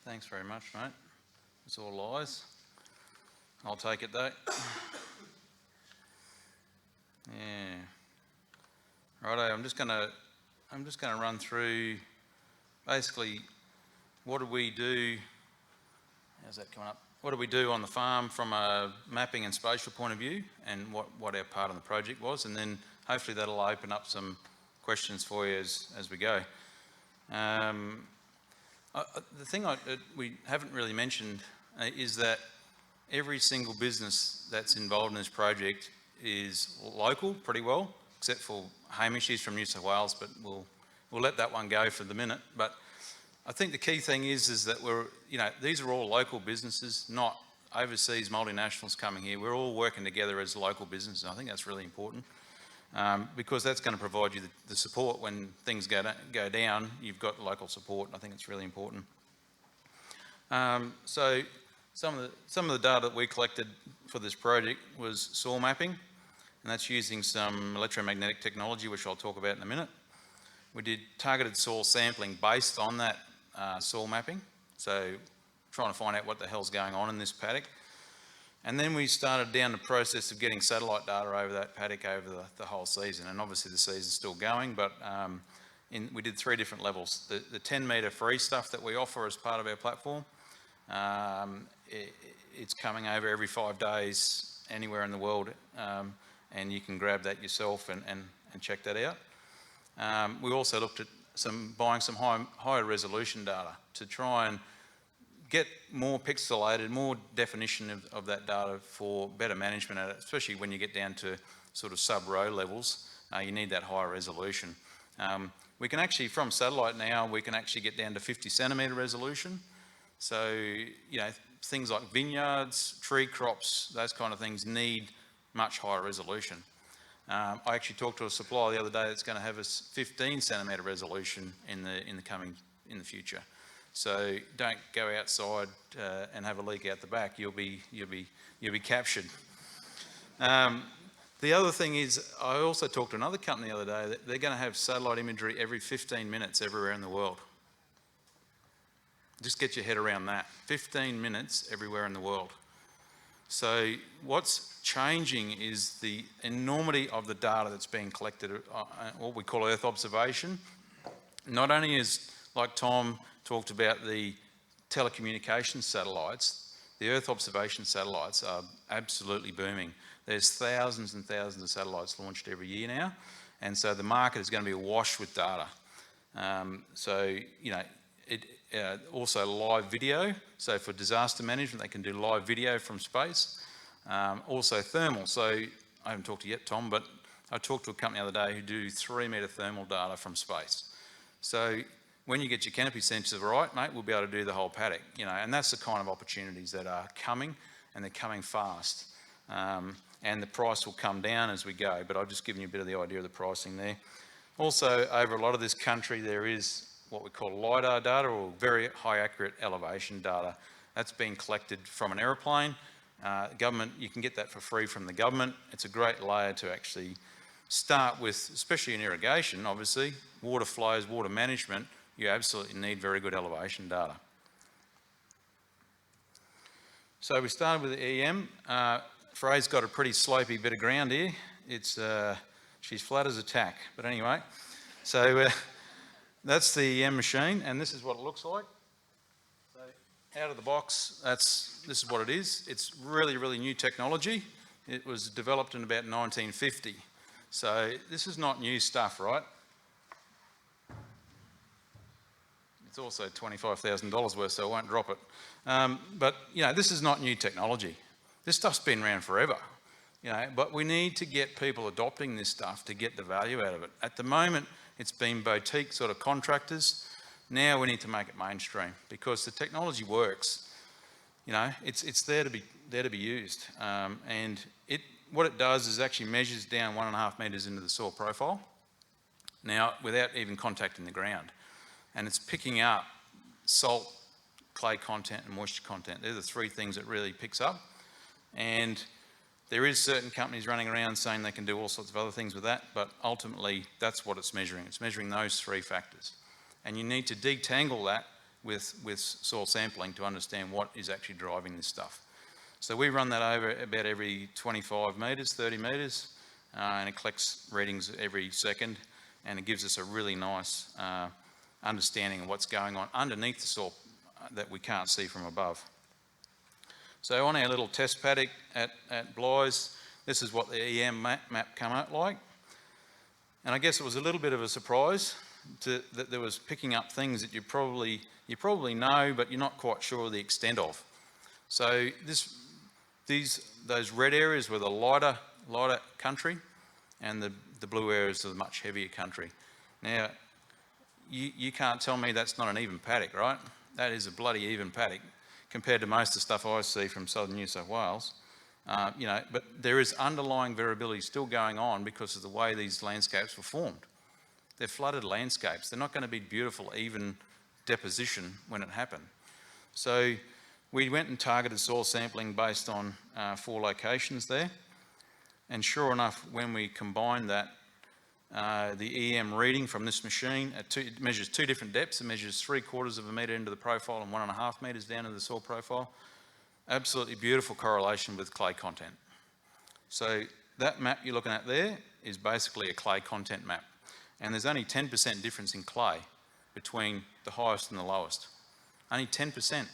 Thanks very much, mate. It's all lies. I'll take it though. Yeah. Righto, I'm just gonna run through basically what do we do. How's that coming up? What do we do on the farm from a mapping and spatial point of view, and what our part of the project was, and then hopefully that'll open up some questions for you as we go. The thing we haven't really mentioned is that every single business that's involved in this project is local pretty well, except for Hamish, he's from New South Wales, but we'll let that one go for the minute. But I think the key thing is that these are all local businesses, not overseas multinationals coming here. We're all working together as local businesses. I think that's really important because that's going to provide you the support when things go down. You've got local support. I think it's really important. So some of the data that we collected for this project was soil mapping, and that's using some electromagnetic technology, which I'll talk about in a minute. We did targeted soil sampling based on that soil mapping, so trying to find out what the hell's going on in this paddock. And then we started down the process of getting satellite data over that paddock over the whole season, and obviously the season's still going, but we did 3 different levels. The 10 metre free stuff that we offer as part of our platform, it's coming over every 5 days anywhere in the world, and you can grab that yourself and check that out. We also looked at buying some higher resolution data to try and get more pixelated, more definition of that data for better management, especially when you get down to sort of sub-row levels. You need that higher resolution. We can actually, from satellite now, we can actually get down to 50 centimetre resolution. So, things like vineyards, tree crops, those kind of things need much higher resolution. I actually talked to a supplier the other day that's going to have a 15 centimetre resolution in the future. So don't go outside and have a leak out the back. You'll be captured. The other thing is, I also talked to another company the other day that they're going to have satellite imagery every 15 minutes everywhere in the world. Just get your head around that. 15 minutes everywhere in the world. So what's changing is the enormity of the data that's being collected, what we call Earth observation. Not only is, like Tom talked about, the telecommunications satellites, the Earth observation satellites are absolutely booming. There's thousands and thousands of satellites launched every year now, and so the market is going to be awash with data. Also live video, so for disaster management they can do live video from space. Also thermal, so I haven't talked to you yet, Tom, but I talked to a company the other day who do 3 metre thermal data from space. So when you get your canopy sensors right, mate, we'll be able to do the whole paddock, and that's the kind of opportunities that are coming, and they're coming fast. And the price will come down as we go, but I've just given you a bit of the idea of the pricing there. Also, over a lot of this country, there is what we call LiDAR data, or very high accurate elevation data. That's being collected from an aeroplane. Government, you can get that for free from the government. It's a great layer to actually start with, especially in irrigation, obviously, water flows, water management. You absolutely need very good elevation data. So we started with the EM. Frey's got a pretty slopey bit of ground here. She's flat as a tack, but anyway. So that's the EM machine, and this is what it looks like. So out of the box, this is what it is. It's really, really new technology. It was developed in about 1950. So this is not new stuff, right? It's also $25,000 worth, so I won't drop it. But this is not new technology. This stuff's been around forever. But we need to get people adopting this stuff to get the value out of it. At the moment, it's been boutique sort of contractors. Now we need to make it mainstream because the technology works. It's there to be used. And what it does is actually measures down 1.5 metres into the soil profile. Now, without even contacting the ground. And it's picking up salt, clay content and moisture content. They're the 3 things it really picks up. And there is certain companies running around saying they can do all sorts of other things with that, but ultimately that's what it's measuring. It's measuring those 3 factors. And you need to detangle that with soil sampling to understand what is actually driving this stuff. So we run that over about every 25 metres, 30 metres, and it collects readings every second, and it gives us a really nice understanding of what's going on underneath the soil that we can't see from above. So on our little test paddock at Bly's, this is what the EM map come out like. And I guess it was a little bit of a surprise that there was picking up things that you probably know, but you're not quite sure of the extent of. So those red areas were the lighter country, and the blue areas are the much heavier country. Now, you can't tell me that's not an even paddock, right? That is a bloody even paddock compared to most of the stuff I see from southern New South Wales. But there is underlying variability still going on because of the way these landscapes were formed. They're flooded landscapes. They're not going to be beautiful, even deposition when it happened. So we went and targeted soil sampling based on 4 locations there. And sure enough, when we combined that, the EM reading from this machine, it measures 2 different depths. It measures 3/4 of a metre into the profile and 1.5 metres down into the soil profile. Absolutely beautiful correlation with clay content. So that map you're looking at there is basically a clay content map. And there's only 10% difference in clay between the highest and the lowest. Only 10%.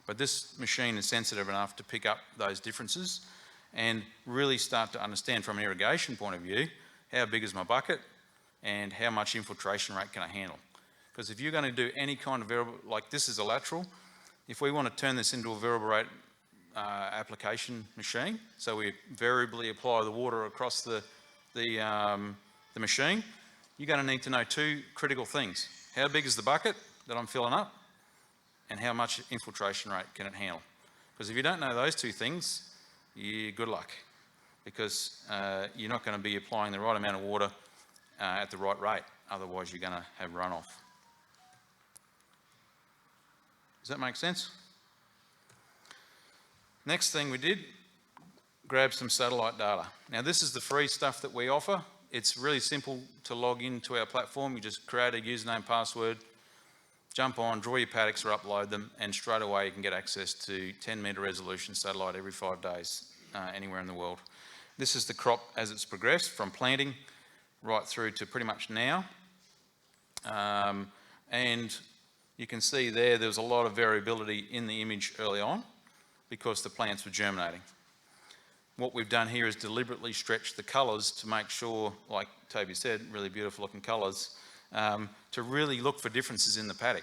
But this machine is sensitive enough to pick up those differences and really start to understand from an irrigation point of view, how big is my bucket and how much infiltration rate can I handle? Because if you're going to do any kind of variable, like this is a lateral, if we want to turn this into a variable rate application machine, so we variably apply the water across the machine, you're going to need to know 2 critical things. How big is the bucket that I'm filling up, and how much infiltration rate can it handle? Because if you don't know those 2 things, good luck, because you're not going to be applying the right amount of water at the right rate. Otherwise, you're going to have runoff. Does that make sense? Next thing we did, grab some satellite data. Now this is the free stuff that we offer. It's really simple to log into our platform. You just create a username, password, jump on, draw your paddocks or upload them, and straight away you can get access to 10 metre resolution satellite every 5 days anywhere in the world. This is the crop as it's progressed from planting right through to pretty much now. And you can see there was a lot of variability in the image early on because the plants were germinating. What we've done here is deliberately stretch the colours to make sure, like Toby said, really beautiful looking colours, to really look for differences in the paddock.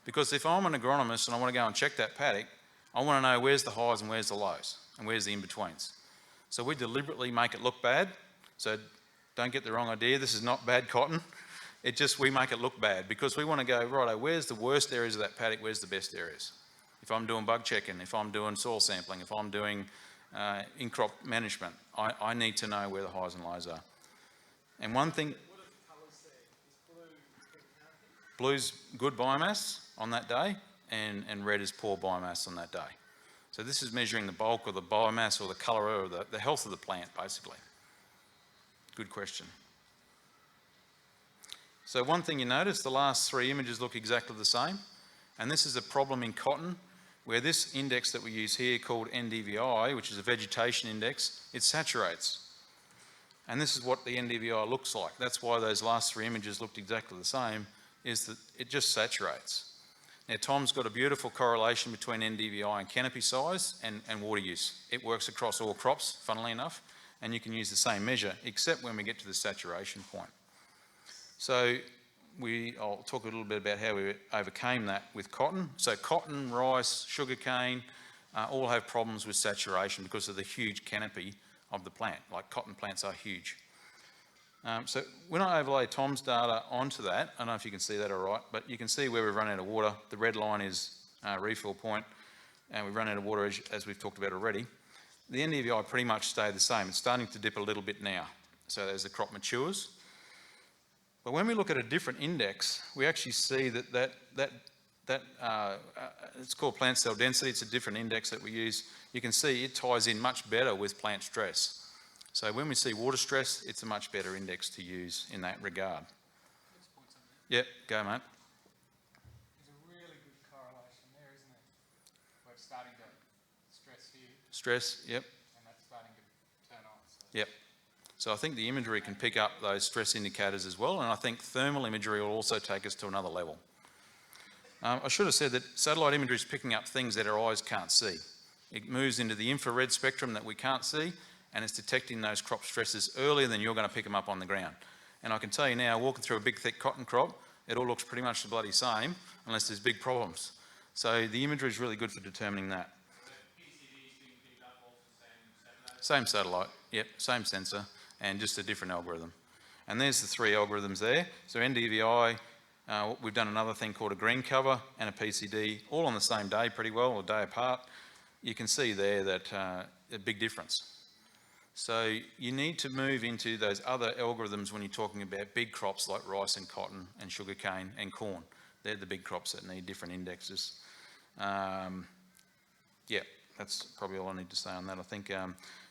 Because if I'm an agronomist and I want to go and check that paddock, I want to know where's the highs and where's the lows and where's the in-betweens. So we deliberately make it look bad. So don't get the wrong idea, this is not bad cotton. We make it look bad because we want to go, righto, where's the worst areas of that paddock, where's the best areas? If I'm doing bug checking, if I'm doing soil sampling, if I'm doing in-crop management, I need to know where the highs and lows are. And one thing, what are the colours there? Is blue's good biomass on that day, and red is poor biomass on that day. So this is measuring the bulk of the biomass or the colour or the health of the plant, basically. Good question. So one thing you notice, the last 3 images look exactly the same, and this is a problem in cotton where this index that we use here called NDVI, which is a vegetation index, it saturates. And this is what the NDVI looks like. That's why those last 3 images looked exactly the same, is that it just saturates. Now Tom's got a beautiful correlation between NDVI and canopy size and water use. It works across all crops, funnily enough, and you can use the same measure, except when we get to the saturation point. So I'll talk a little bit about how we overcame that with cotton. So cotton, rice, sugarcane, all have problems with saturation because of the huge canopy of the plant. Like cotton plants are huge. So when I overlay Tom's data onto that, I don't know if you can see that all right, but you can see where we've run out of water. The red line is refill point, and we've run out of water as we've talked about already. The NDVI pretty much stayed the same. It's starting to dip a little bit now. So as the crop matures. But when we look at a different index, we actually see that it's called plant cell density. It's a different index that we use. You can see it ties in much better with plant stress. So when we see water stress, it's a much better index to use in that regard. Yep, go mate. There's a starting to stress here. Stress, yep. And that's starting to turn on. So. Yep. So I think the imagery can pick up those stress indicators as well, and I think thermal imagery will also take us to another level. I should have said that satellite imagery is picking up things that our eyes can't see. It moves into the infrared spectrum that we can't see, and it's detecting those crop stresses earlier than you're going to pick them up on the ground. And I can tell you now, walking through a big thick cotton crop, it all looks pretty much the bloody same, unless there's big problems. So the imagery is really good for determining that. Same satellite, yep, same sensor, and just a different algorithm. And there's the 3 algorithms there. So NDVI, we've done another thing called a green cover and a PCD, all on the same day pretty well, or a day apart. You can see there that a big difference. So you need to move into those other algorithms when you're talking about big crops like rice and cotton and sugarcane and corn. They're the big crops that need different indexes. Yeah, that's probably all I need to say on that. I think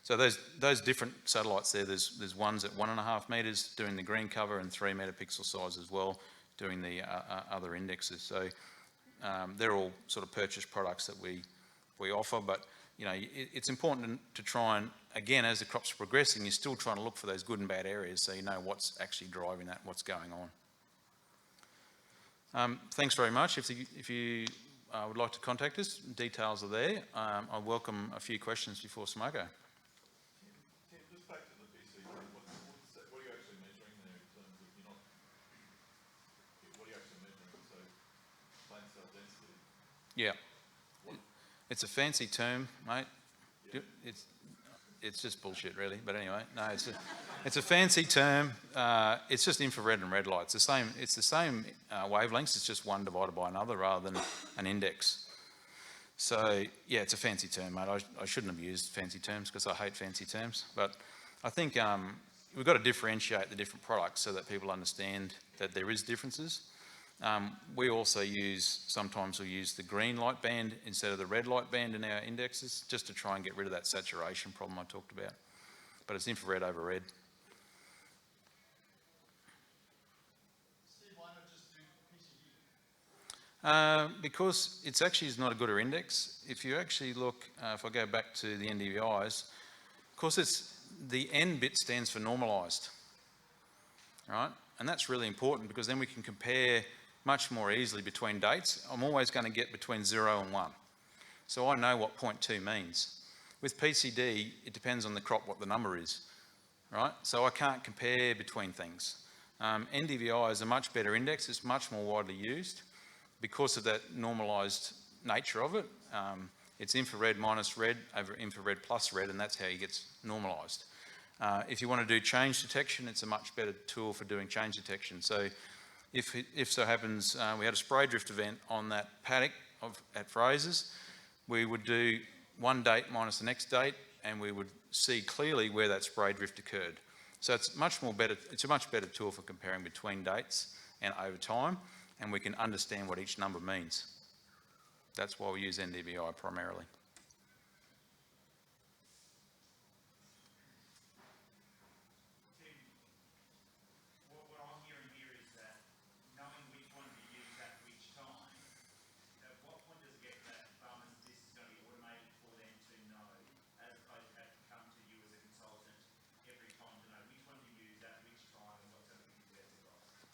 so. Those different satellites there. There's ones at 1.5 meters doing the green cover and 3 megapixel size as well, doing the other indexes. So they're all sort of purchased products that we offer, but you know, it's important to try and, again, as the crop's progressing, you're still trying to look for those good and bad areas so you know what's actually driving that, what's going on. Thanks very much. If you would like to contact us, details are there. I welcome a few questions before Smoko. Tim, just back to the PCD, what are you actually measuring there in terms of, what are you actually measuring? So, plant cell density? Yeah. It's a fancy term, mate. Yeah. It's just bullshit, really. But anyway, no, it's a fancy term. It's just infrared and red light. It's the same wavelengths. It's just one divided by another rather than an index. So yeah, it's a fancy term, mate. I shouldn't have used fancy terms because I hate fancy terms. But I think we've got to differentiate the different products so that people understand that there is differences. We also sometimes we'll use the green light band instead of the red light band in our indexes, just to try and get rid of that saturation problem I talked about. But it's infrared over red. Steve, why not just do PCD? Because it's actually not a gooder index. If you actually look, if I go back to the NDVIs, of course the N bit stands for normalised, right? And that's really important because then we can compare much more easily between dates. I'm always going to get between 0 and 1. So I know what 0.2 means. With PCD, it depends on the crop what the number is, right? So I can't compare between things. NDVI is a much better index. It's much more widely used because of that normalised nature of it. It's infrared minus red over infrared plus red, and that's how it gets normalised. If you want to do change detection, it's a much better tool for doing change detection. So if so happens we had a spray drift event on that paddock at Fraser's, we would do one date minus the next date, and we would see clearly where that spray drift occurred. So it's a much better tool for comparing between dates and over time, and we can understand what each number means. That's why we use NDVI primarily.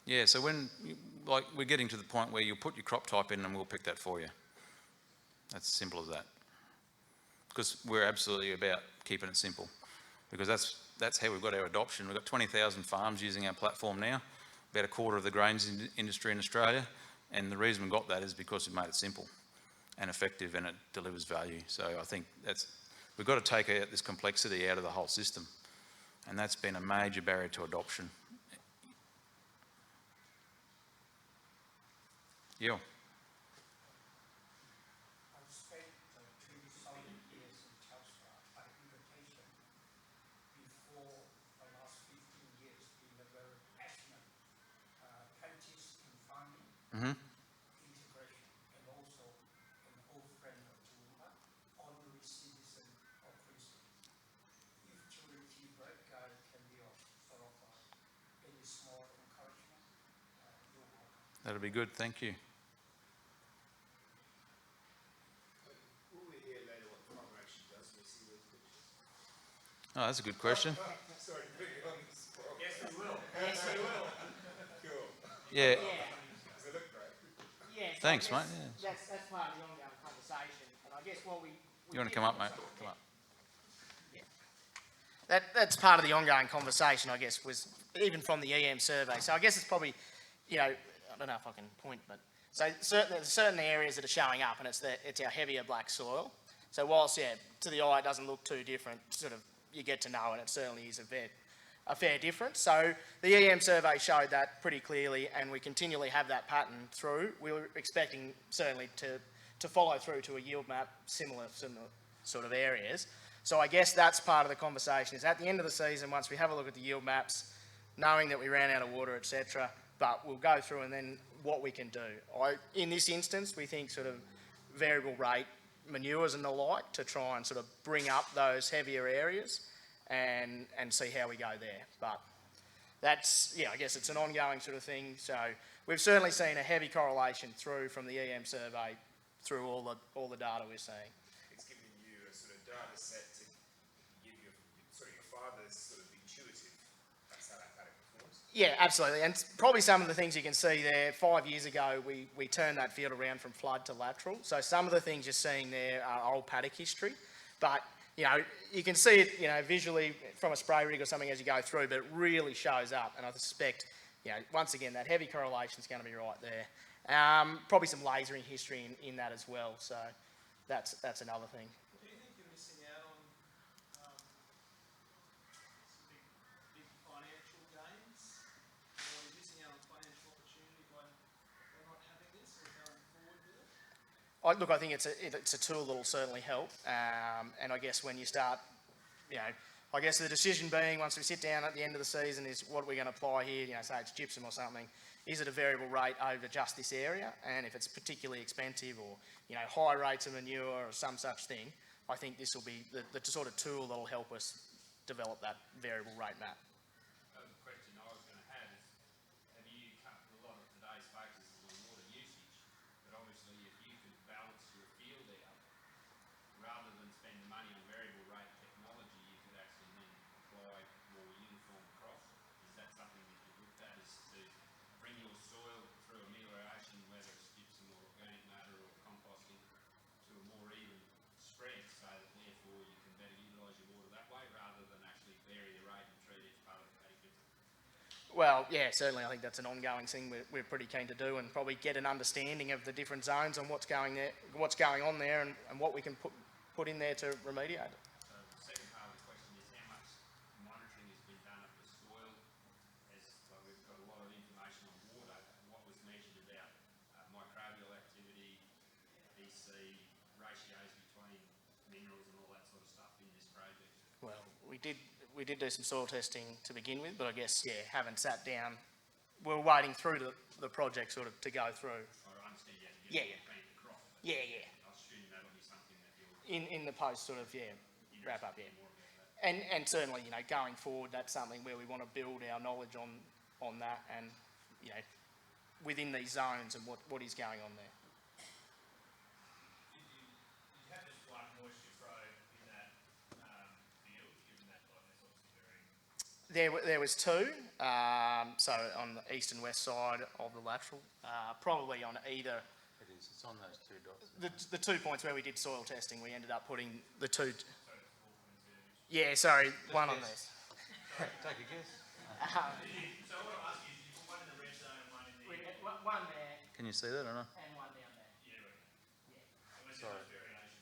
Yeah, so we're getting to the point where you'll put your crop type in and we'll pick that for you. That's as simple as that. Because we're absolutely about keeping it simple. Because that's how we've got our adoption. We've got 20,000 farms using our platform now, about a quarter of the grains industry in Australia. And the reason we got that is because we've made it simple and effective, and it delivers value. So I think we've got to take this complexity out of the whole system. And that's been a major barrier to adoption. Yeah. I've spent 2 solid years in Telstra by invitation before the last 15 years being a very passionate apprentice in farming, integration, and also an old friend of Toowoomba, honorary citizen of Queensland. If Touristy Break can be of sort of any small encouragement, you're welcome. That'll be good, thank you. Will we Oh, that's a good question. Sorry, put you on the spot. Yes, we will. Yes, we will. Cool. Yeah, Does it look great? Yeah, so thanks, I mate. guess Yeah. that's part of the ongoing conversation, and I guess what we You want to come up, mate? Come up. That's part of the ongoing conversation, I guess, was even from the EM survey. So I guess it's probably, I don't know if I can point, but so there's certain areas that are showing up, and it's our heavier black soil. So whilst, to the eye it doesn't look too different, sort of you get to know, and it certainly is a fair difference. So the EM survey showed that pretty clearly, and we continually have that pattern through. We were expecting certainly to follow through to a yield map, similar sort of areas. So I guess that's part of the conversation, is at the end of the season, once we have a look at the yield maps, knowing that we ran out of water, etc., but we'll go through and then what we can do. In this instance, we think sort of variable rate manures and the like to try and sort of bring up those heavier areas and see how we go there. But that's, I guess it's an ongoing sort of thing. So we've certainly seen a heavy correlation through from the EM survey through all the data we're seeing. It's giving you a sort of data set to give you sort of your fibres sort of intuitive. That's how that performs. Yeah, absolutely. And probably some of the things you can see there, 5 years ago, we turned that field around from flood to lateral. So some of the things you're seeing there are old paddock history. But, you can see it, visually from a spray rig or something as you go through, but it really shows up. And I suspect, once again, that heavy correlation is going to be right there. Probably some lasering history in that as well. So that's another thing. Do you think you're missing out on some big financial gains? Or are you missing out on financial opportunity by not having this or going forward with it? Look, I think it's a tool that will certainly help. And I guess when you start, I guess the decision being once we sit down at the end of the season is what are we going to apply here, say it's gypsum or something. Is it a variable rate over just this area? And if it's particularly expensive or, high rates of manure or some such thing, I think this will be the sort of tool that will help us develop that variable rate map. The question I was going to have is, have you cut a lot of today's focus is on water usage, but obviously if you could balance your field out, rather than spend the money on variable rate technology, you could actually then apply more uniform crops. Is that something that you looked at, is to bring your soil through amelioration, whether it's gypsum or organic matter or composting, to a more even spread so that therefore you can better utilise your water that way rather than actually vary the rate and treat each part of the paddock differently? Well, yeah, certainly I think that's an ongoing thing we're pretty keen to do and probably get an understanding of the different zones and what's going on there and what we can put in there to remediate it. So the second part of the question is how much monitoring has been done of the soil? So we've got a lot of information on water. What was measured about microbial activity, EC, ratios between minerals and all that sort of stuff in this project? Well, we did do some soil testing to begin with, but I guess, haven't sat down. We're waiting through the project sort of to go through. I understand you have to plant the crop, but Yeah. I assume that'll be something that you'll In the post sort of, wrap up, more about that. And certainly, going forward, that's something where we want to build our knowledge on that and, within these zones and what is going on there. You have this black moisture probe in that field, given that it's obviously very... There was two, so on the east and west side of the lateral, probably on either. It is. It's on those two dots. The 2 points where we did soil testing, we ended up putting the two. Yeah, sorry, one on this. Take a guess. So what I ask you is, you put one in the red zone and one in the... One there Can you see that or not? and one down there. Yeah, right. Yeah. And was there much variation?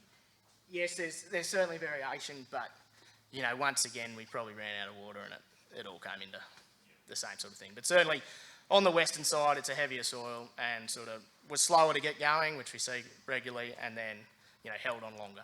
Yes, there's certainly variation, but once again we probably ran out of water and it all came into the same sort of thing. But certainly on the western side it's a heavier soil and sort of was slower to get going, which we see regularly, and then held on longer.